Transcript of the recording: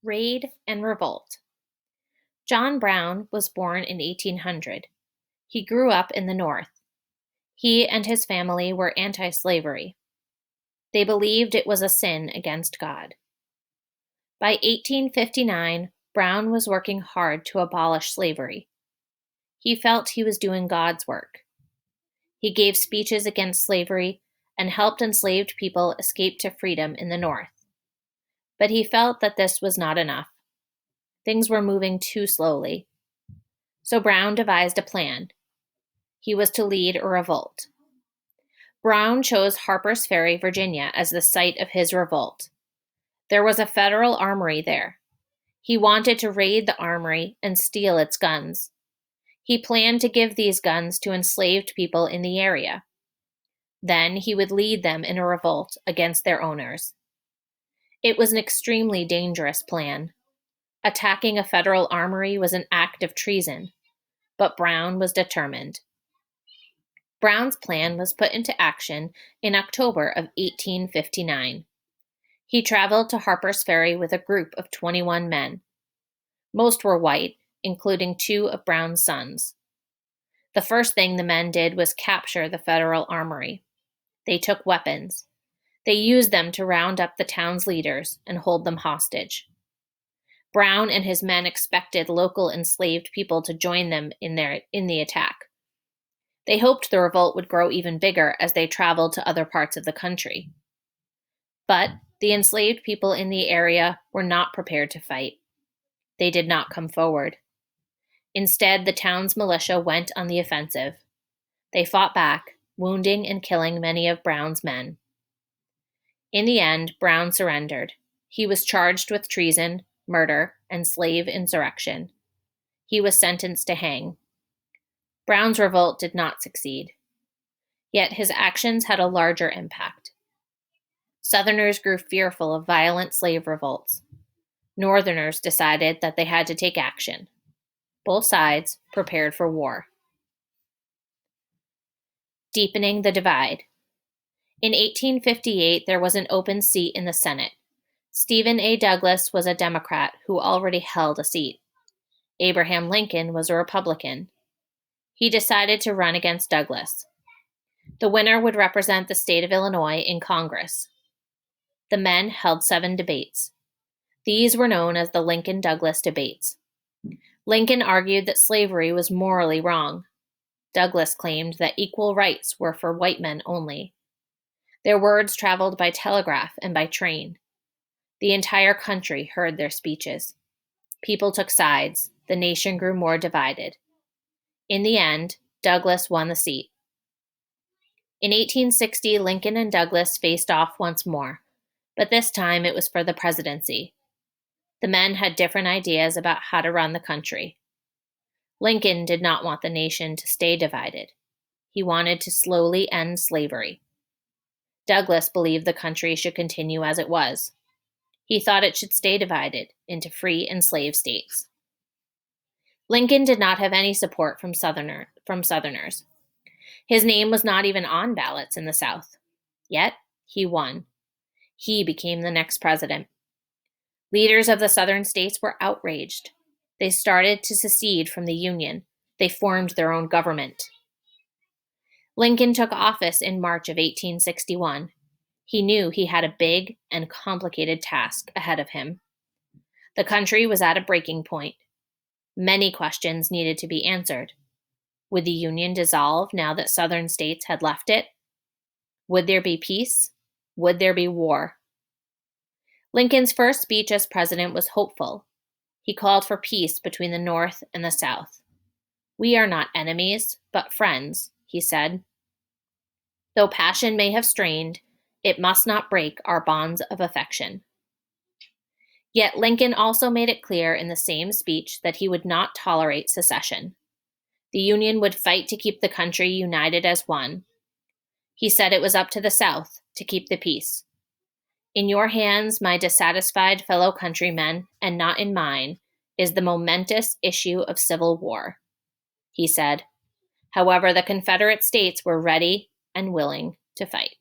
Raid and Revolt. John Brown was born in 1800. He grew up in the North. He and his family were anti-slavery. They believed it was a sin against God. By 1859, Brown was working hard to abolish slavery. He felt he was doing God's work. He gave speeches against slavery and helped enslaved people escape to freedom in the North. But he felt that this was not enough. Things were moving too slowly. So Brown devised a plan. He was to lead a revolt. Brown chose Harper's Ferry, Virginia, as the site of his revolt. There was a federal armory there. He wanted to raid the armory and steal its guns. He planned to give these guns to enslaved people in the area. Then he would lead them in a revolt against their owners. It was an extremely dangerous plan. Attacking a federal armory was an act of treason, but Brown was determined. Brown's plan was put into action in October of 1859. He traveled to Harper's Ferry with a group of 21 men. Most were white, including 2 of Brown's sons. The first thing the men did was capture the federal armory. They took weapons. They used them to round up the town's leaders and hold them hostage. Brown and his men expected local enslaved people to join them in the attack. They hoped the revolt would grow even bigger as they traveled to other parts of the country. But the enslaved people in the area were not prepared to fight. They did not come forward. Instead, the town's militia went on the offensive. They fought back, wounding and killing many of Brown's men. In the end, Brown surrendered. He was charged with treason, murder, and slave insurrection. He was sentenced to hang. Brown's revolt did not succeed. Yet his actions had a larger impact. Southerners grew fearful of violent slave revolts. Northerners decided that they had to take action. Both sides prepared for war. Deepening the divide. In 1858, there was an open seat in the Senate. Stephen A. Douglas was a Democrat who already held a seat. Abraham Lincoln was a Republican. He decided to run against Douglas. The winner would represent the state of Illinois in Congress. The men held 7 debates. These were known as the Lincoln-Douglas debates. Lincoln argued that slavery was morally wrong. Douglas claimed that equal rights were for white men only. Their words traveled by telegraph and by train. The entire country heard their speeches. People took sides. The nation grew more divided. In the end, Douglas won the seat. In 1860, Lincoln and Douglas faced off once more, but this time it was for the presidency. The men had different ideas about how to run the country. Lincoln did not want the nation to stay divided. He wanted to slowly end slavery. Douglas believed the country should continue as it was. He thought it should stay divided into free and slave states. Lincoln did not have any support from Southerners. His name was not even on ballots in the South. Yet, he won. He became the next president. Leaders of the Southern states were outraged. They started to secede from the Union. They formed their own government. Lincoln took office in March of 1861. He knew he had a big and complicated task ahead of him. The country was at a breaking point. Many questions needed to be answered. Would the Union dissolve now that Southern states had left it? Would there be peace? Would there be war? Lincoln's first speech as president was hopeful. He called for peace between the North and the South. "We are not enemies, but friends," he said. "Though passion may have strained, it must not break our bonds of affection." Yet Lincoln also made it clear in the same speech that he would not tolerate secession. The Union would fight to keep the country united as one. He said it was up to the South to keep the peace. "In your hands, my dissatisfied fellow countrymen, and not in mine, is the momentous issue of civil war," he said. However, the Confederate states were ready and willing to fight.